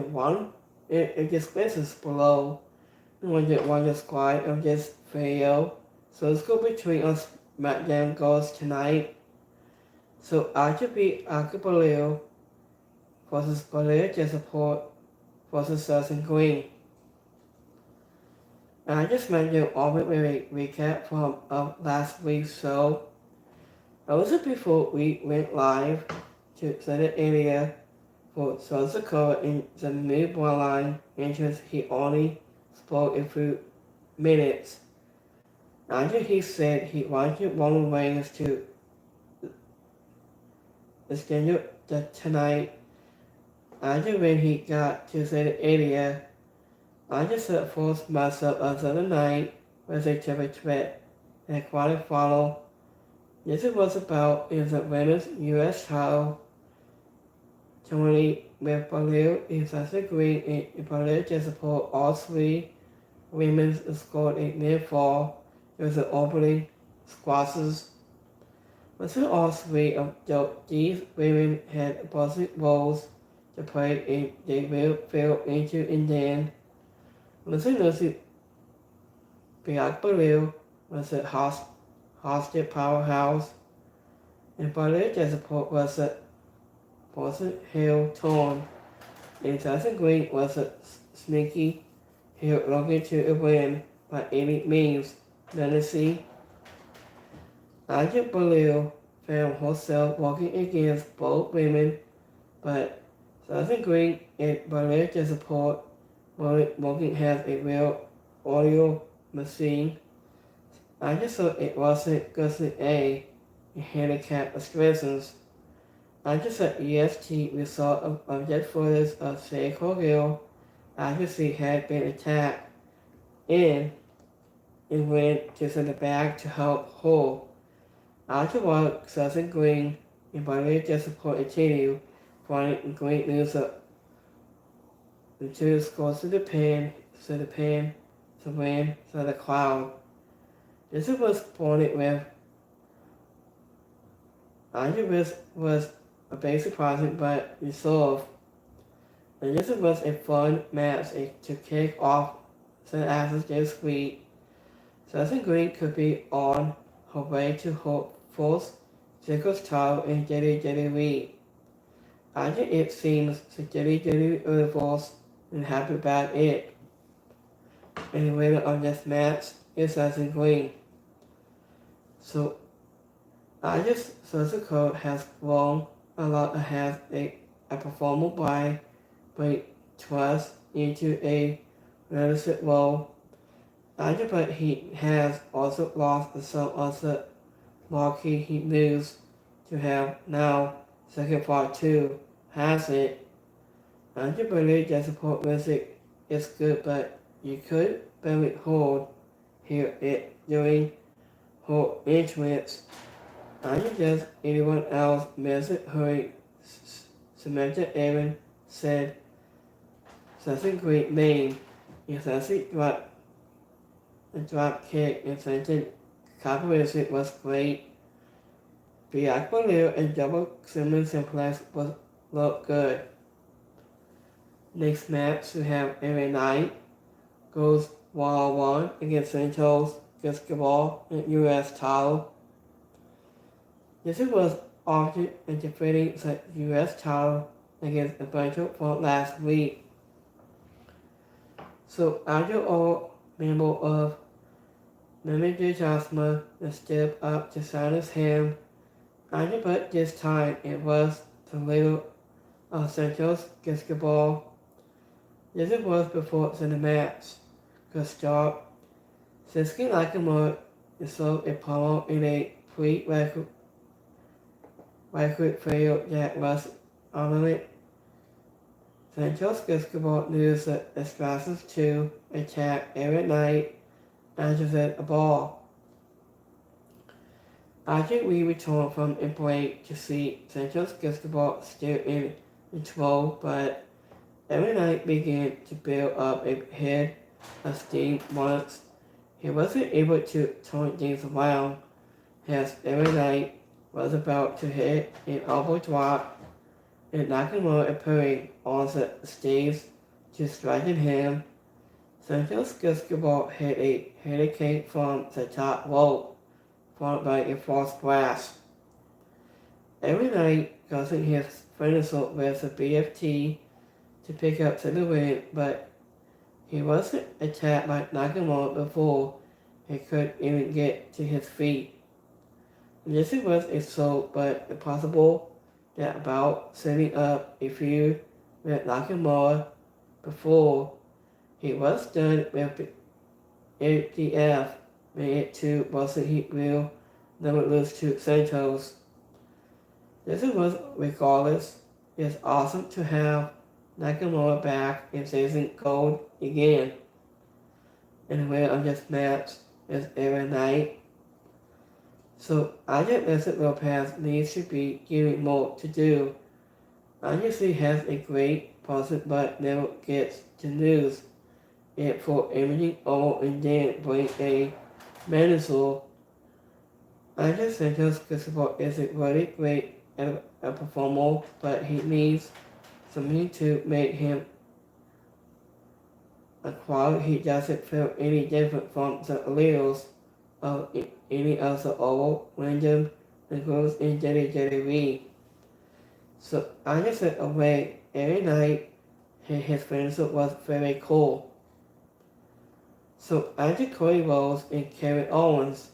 one, it displaces below one described of this video. So let's go between us Smackdown goals tonight. So Archibald Acapulco versus Belair to support versus Sutton Green. And I just mentioned all with a recap from last week's show. Also before we went live to the area for South Dakota in the new bloodline entrance, he only spoke a few minutes. After he said he wanted Roman Reigns to schedule tonight, after when he got to the area, I just forced myself another night with a triple threat and quite follow. This was about is the women's U.S. title. Tony with Belair is as agreed in Belair to support all three women's scored a near fall with the opening squashes. Within all three of these women had positive roles to play and they will fell into in the end. Listen to Black Belair was a hostage powerhouse and Belair to support was a heel torn. And Sasha Green was a sneaky heel looking to a win by any means. Tennessee. Agent Belair found herself walking against both women, but Sasha Green and Belair to support Morgan has a real audio machine. I just thought it wasn't just a handicap expressions. I just saw EST result of jet footage of Shay Corgill after she had been attacked and went to send it back to help her. Afterward, Sasha Green and Belair to support continue finding great news of the two scores to the pin to win to the crowd. This was pointed with Andrews was a basic project but resolved. And this was a fun match to kick off the Ashes this week. Sasha Green could be on her way to her first singles title in WWE. After it seems the WWE Universe and happy about it. And the winner of this match is Sasha Green. So Sasha Code has grown a lot and has a performer by trust into a leadership role. But he has also lost some of the marquee he used to have now. Second part 2 has it. I believe that support music is good, but you could barely hear it during her entrance. I just anyone else music hearing Samantha Aaron said such a great name. It's such a drop kick and sentence composition was great. Black Belair and double Simmons simplex was look good. Next match we have every night goes 1-on-1 against Santos Basketball and US title. This was often in defeating the US title against a bunch from last week. So after all member of Manager Jasma step up to silence him, but this time it was the leader of Santos Basketball. This was before the match could start. Siski Nakamura sold a promo in a pre-record video that was on it. Santos Basketball used the explosives to attack every night and to set a ball. After we returned from a break to see Santos Basketball still in control, but every night began to build up a head of steam once he wasn't able to turn things around, as every night was about to hit an elbow drop and Nakamura appearing on the stage to strike him. Santos Escobar hit a hurricane from the top rope, followed by a false splash. Every night, causing his finisher with the BFT to pick up the win, but he wasn't attacked by Nakamura before he could even get to his feet. This was a slow but impossible that about setting up a feud with Nakamura before he was done with ATF, made it to Boston Heat will never lose to Santos. This was regardless. It's awesome to have Nakamura back and chasing gold again. And the winner of this match is every night. So I think Vincent Lopez needs to be given more to do. Obviously has a great person but never gets the news. And for everything over and then bring a manager. Andre Santos Cristobal is a really great a performer, but he needs something to make him a quality. He doesn't feel any different from the leaders of any of the other random girls in WWE. So I just said away every night his finisher was very cool. So after Cody Rhodes and Kevin Owens,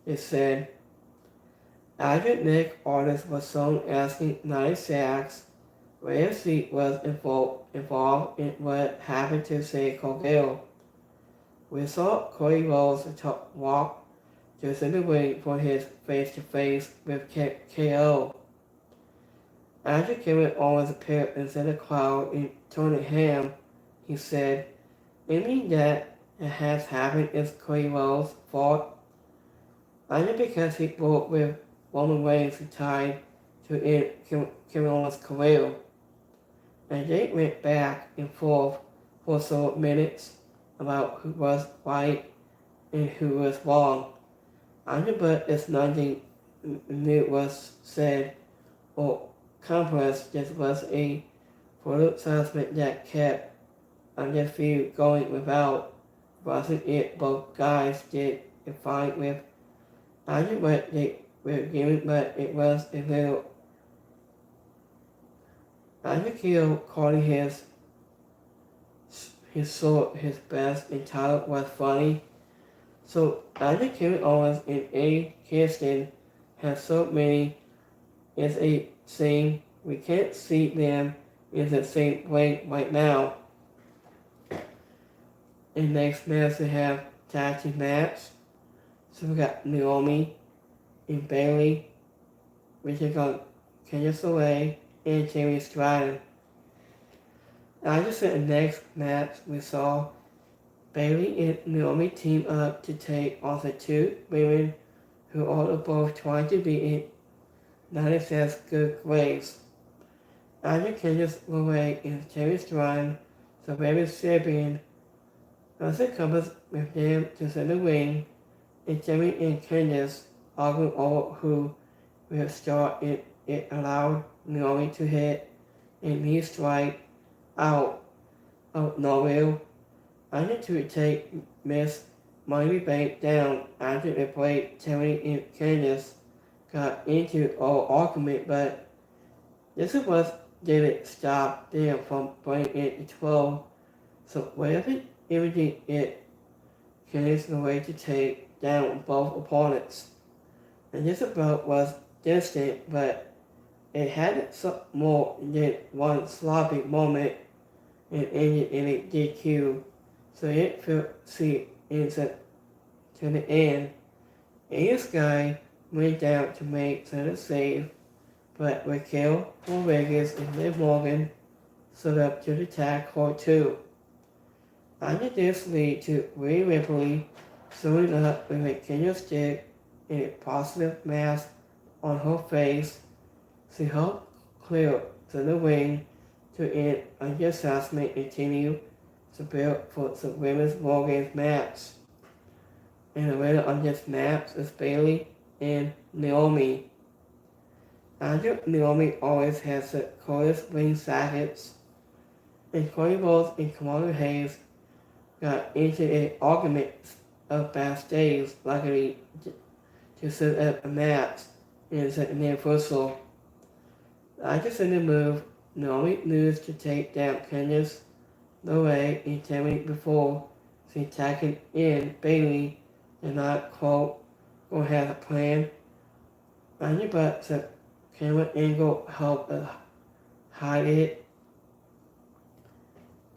it said, after Nick Aldis was shown asking 9 sacks, Ramsey was involved in what happened to Say Colgill. We saw Cody Rhodes walk to the ring for his face-to-face with KO. After Kevin Owens appeared in the crowd and turned him, he said, anything that has happened is Cody Rhodes' fault. Either because he broke with Roman Reigns tied to end Kevin Owens' career. And they went back and forth for several minutes about who was right and who was wrong. But it's nothing new was said or compressed. This was a product announcement that kept their feud going without wasn't it. Both guys did a fight with what they were given, but it was a little Kill calling his best entitled was funny. So Kevin Owens and Eddie Kingston have so many it's a shame we can't see them in the same way right now. And next match we have tag team match. So we got Naomi and Bayley, we take on Candice LeRae and Jamie Stratton. I just said the next match we saw Bayley and Naomi team up to take on the 2 women who are both trying to be in United good grace. After Candice LeRae and Jamie Stratton, the women's champion, also comes with them to the ring, and Jamie and Candice arguing over who will start and it allowed Naomi to hit a knee strike out of nowhere. I need to take Miss Money Bank down after the break. Jamie and Candice got into our argument, but this was didn't stop them from bringing it to 12. So whatever everything it Candice the way to take down both opponents. And this about was distant, but it had more than one sloppy moment and ended in a DQ. So it felt into to the end. This guy went down to make the save, but Raquel Rodriguez and Liv Morgan stood up to the tag court too. Under this lead to Rhea Ripley showing up with a kendo stick and a positive mask on her face. She helped clear to the ring to end the assessment and continue to build for the women's War Games match. And the winner of this match is Bayley and Naomi. Andrew Naomi always has the coolest ring jackets, and Cody Rhodes and Kamala Hayes got into an argument of backstage, luckily to set up a match in the Universal. I just in the move, Naomi news to take down Candice LeRae in 10 minutes before she attacking in Bailey and not quote or have a plan. Anya but the camera angle helped hide it.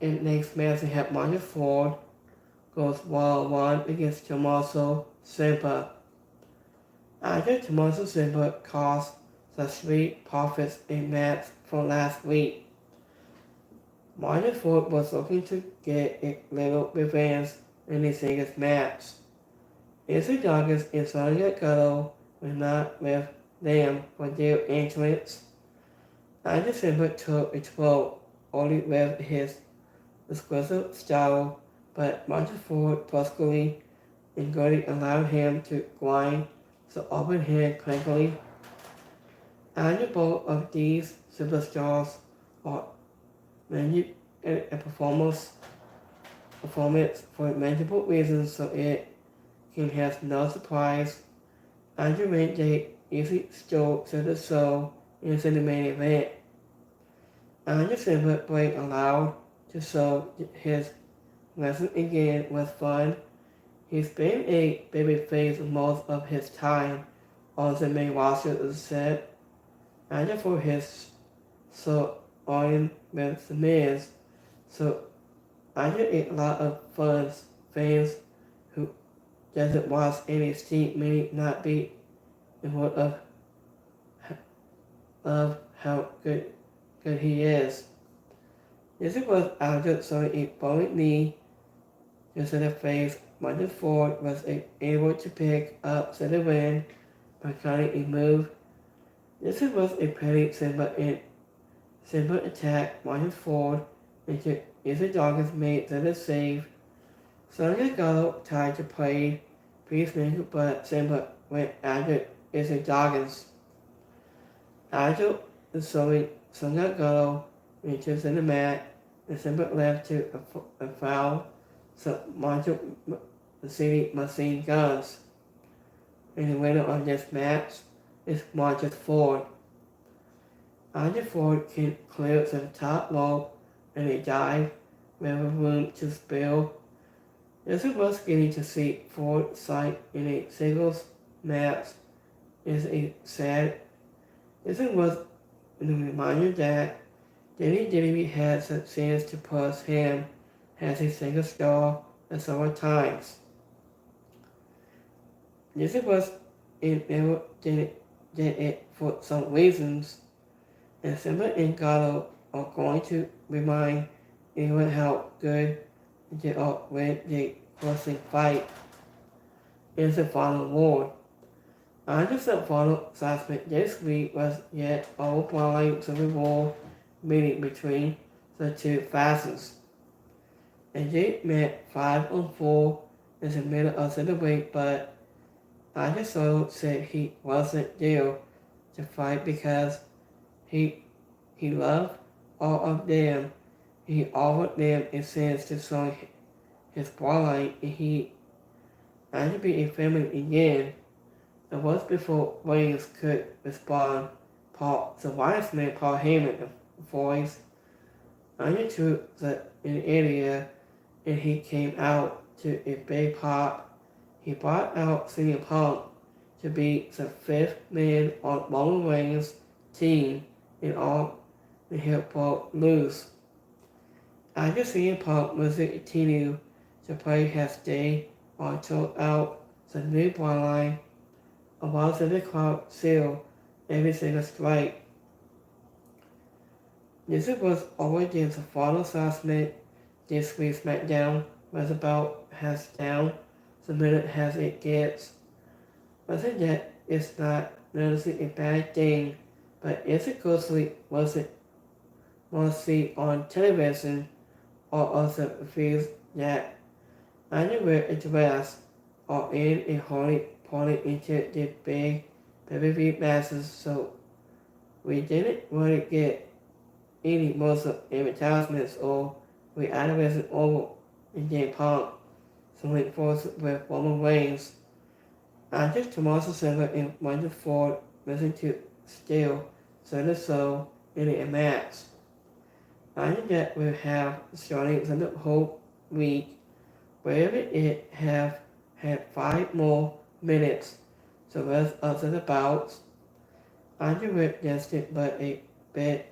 And next match we have Montez Ford goes 1-1 against Tommaso Ciampa. After Tommaso Ciampa cost the Street Profits a match from last week, Montez Ford was looking to get a little revenge in his biggest match. Izzy Doggins and Sonya Gatto were not with them for their entrance. After Ciampa took a throw only with his exclusive style, but Montez Ford brusquely and Gordy allowed him to grind the open hand quickly. Either both of these superstars are many a performance for multiple reasons, so it can have no surprise. Andrew made the easy stroke to the show into the main event. Andrew Ciampa played allowed to show his lesson again was fun. He's been a babyface most of his time on the main roster is set. And for his so on with the Miz. So I get a lot of fans who doesn't watch NXT may not be aware of how good he is. This was after showing a bowling knee to the face. Montez Ford was able to pick up the win by cutting a move. This was a pretty simple attack. Montez Ford into Izzy Doggins made the save. Sonya Gatto tried to play Peacemaker, but Ciampa went after Izzy Doggins. After showing Sonya Gatto into the mat, the Ciampa left to a foul, so Montez City Machine Guns. And the winner of this match is Montez Ford. Montez Ford can clear the top rope and a dive with room to spill. This was getting to see Ford sight in a singles match is a sad. This was a reminder that WWE has a chance to push him as a single star several times. This was never did it for some reasons, and Ciampa and Gatto are going to remind anyone how good they are when they closing fight in the final war. Under the final assessment this week was yet overwhelming Civil War meeting between the two factions. And they met 5-4 in the middle of the week, but Solo said he wasn't there to fight because he loved all of them. He offered them a chance to show his bloodline and he had to be a family again. It was before Reigns could respond. The wise man Paul Heyman voice undertook in the area and he came out to a big pop. He brought out CM Punk to be the fifth man on Roman Reigns' team and all the hip broke loose. After CM Punk was continued to play his day or took out the new bloodline, while the crowd sealed every single strike. This was already the final assessment. This week's Smackdown was about hands down the minute as it gets. Wasn't that it's not necessarily a bad thing, but it's a ghostly wasn't mostly on television or other feels that either wear a dress or in a holy pointing into the big baby masses so We didn't really get any most of advertisements or we advertised over in Game Punk, so went forth with Roman Reigns. After Tommaso Silva and Wonder Ford listened to Steel, Thunder Soul, in a match. After that we have starting the whole week, wherever it have had 5 more minutes, the rest of the bouts. After Rip destined but a bit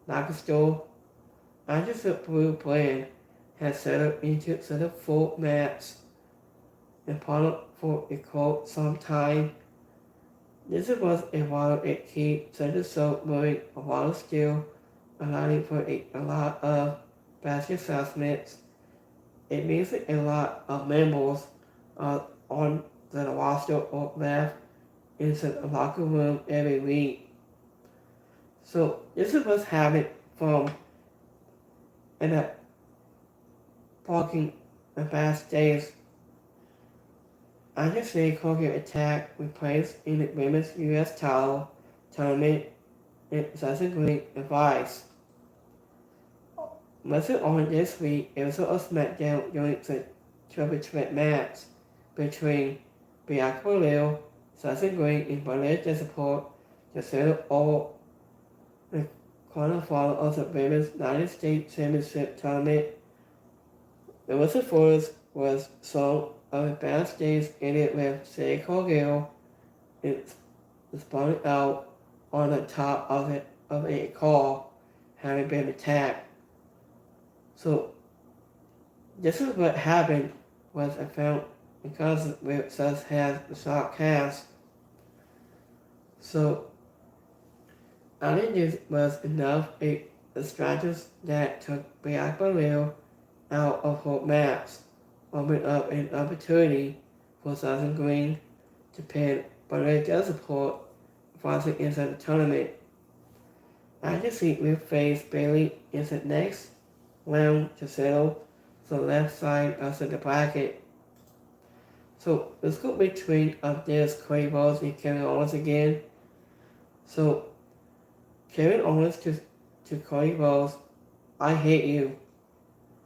like a store. After the blue brand has settled into the full match and followed for a quote some time. This was a while it keep the soul moving a while still, allowing for a lot of basket assessments. It means a lot of members on the roster or left into the locker room every week. So this is what's happened from in the parking the past days. I just say Kogi Attack replaced in the women's US title tournament in such great advice. Listed on this week, it was a Smackdown during the triple threat match between Bianca Belair, Sasha Green, and Belair support to settle all the quarterfinal of the women's United States Championship tournament. The whistle first was song of the backstage ended with Say Corgill and spun out on the top of a car having been attacked. So this is what happened was I found because it says has the shot cast. So I think this was enough a strategist that took Bianca Belair out of her match, opened up an opportunity for Sasha Green to pin Belair support fighting into the tournament. I just see we face Bailey in the next round to settle the left side of the bracket. So let's go between of this Cody Rhodes and Kevin Owens again. So Kevin Owens to Cody Rhodes, I hate you,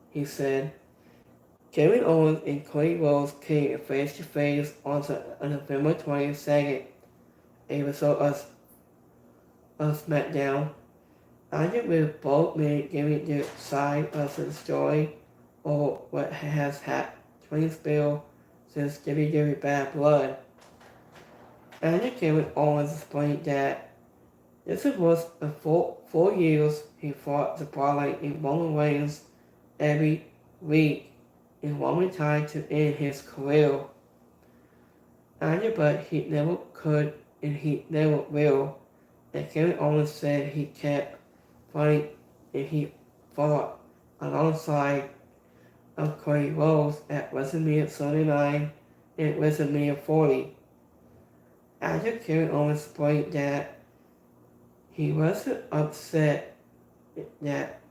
he said. Kevin Owens and Cody Rhodes came face to face on November 22nd, a result of SmackDown. I think with both men giving their side of the story or what has had twin spill since WWE Bad Blood. I think Kevin Owens explained that this was the 4 years he fought the Brawler in Roman Reigns every week in one time to end his career. But he never could and he never will. And Kevin Owens said he kept fighting and he fought alongside of Cody Rhodes at WrestleMania 39 and WrestleMania 40. After Kevin Owens explained that he wasn't upset that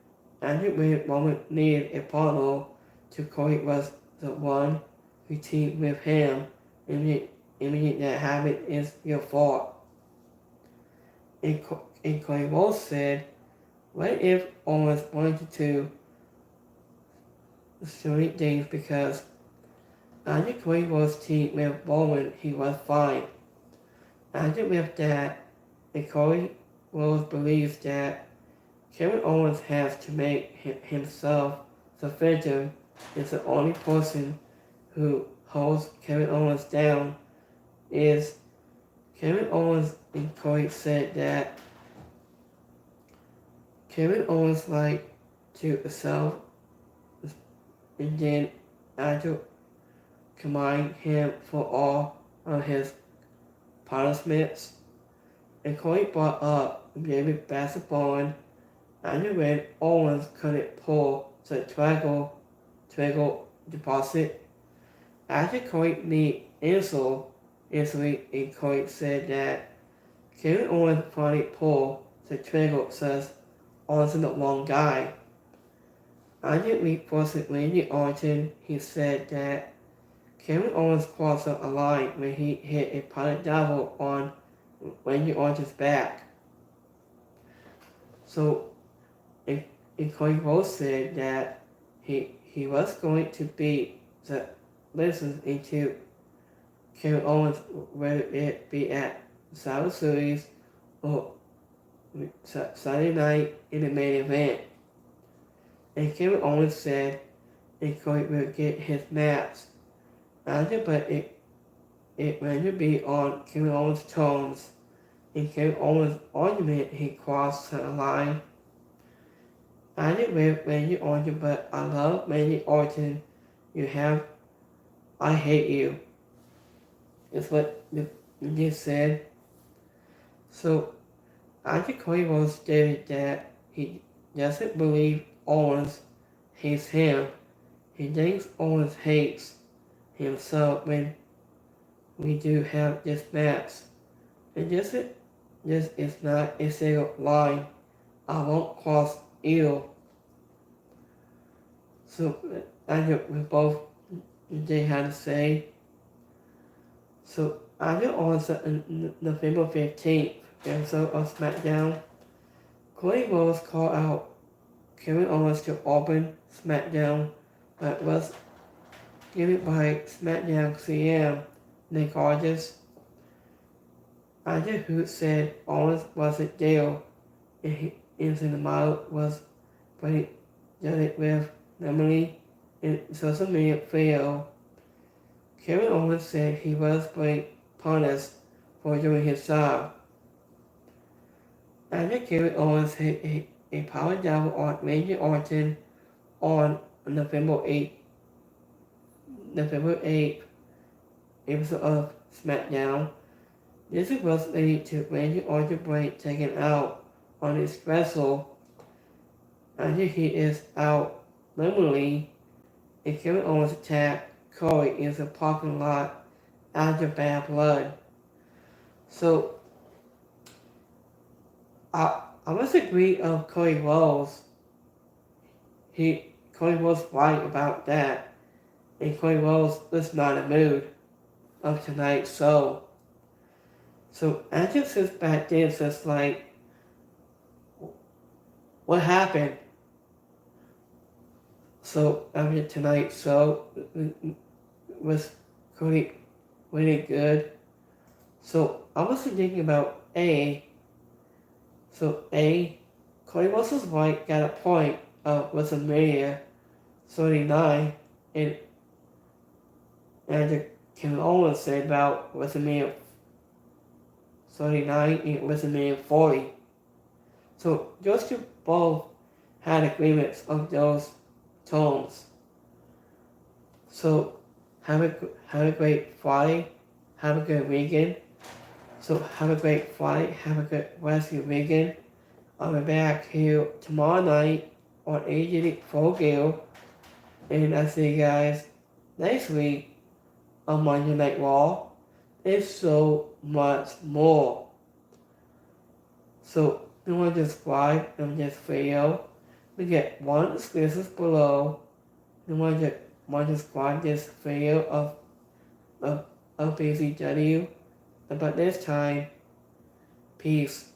Andrew Roman needed a partner to Cody was the one who teamed with him and that habit is your fault. And Cody Rhodes said, what if Owens wanted to certain things because after Cody Rhodes teamed with Roman, he was fine. After with that, and Cody Rhodes believes that Kevin Owens has to make himself the victim is the only person who holds Kevin Owens down is Kevin Owens and Cody said that Kevin Owens like to self and then after combine him for all of his punishments. And Cody brought up David Bassett-Bowen and when Owens couldn't pull the trigger deposit. After Cody made instantly and Cody said that Kevin Owens finally pulled the trigger says Owens is the wrong guy. After reinforcing Randy Orton, he said that Kevin Owens crossed a line when he hit a pilot double on Randy Orton's back. So, and Cody Rhodes said that he was going to beat the listen into Kevin Owens, whether it be at Survivor Series or Sunday night in the main event. And Kevin Owens said and Cody will get his match. But it ran to be on Kevin Owens' terms. In Kevin Owens' argument, he crossed the line. I did with Randy Orton, but I love Randy Orton. I hate you. Is what you said. So, after Cody Rhodes stated that he doesn't believe Owens hates him, he thinks Owens hates himself when we do have this match. And this is not a single line. I won't cross either. So I know we both they had to say. So I know on November 15th episode of Smackdown, Cody Rhodes called out Kevin Owens to open Smackdown, but was given by Smackdown CM Nick Aldis. After who said Owens wasn't there, and the model was putting it with Emily in social media video. Kevin Owens said he was being punished for doing his job. After Kevin Owens hit a power double on Randy Orton on November 8th episode of Smackdown, this was leading to Randy Orton being taken out on his wrestle. After he is out permanently, and Kevin Owens attacked Cody in the parking lot after bad blood. So I must agree of Cody Rhodes. Cody Rhodes right about that, and Cody Rhodes was not in the mood of tonight. So I just sit back there and just like, what happened? So tonight, so was Cody really good? So I was thinking about Cody Rhodes right got a point of WrestleMania 39 and Kevin Owens said about WrestleMania 39 and WrestleMania 40. So those two both had agreements of those terms. So have a great Friday, have a good weekend. So have a great Friday, have a good rest of your weekend. I'll be back here tomorrow night on AJ Full Gear, and I'll see you guys next week on Monday Night Raw. There's so much more. So you want to subscribe on this video. We get one exclusive below. You want to subscribe this video of BCW. But this time, peace.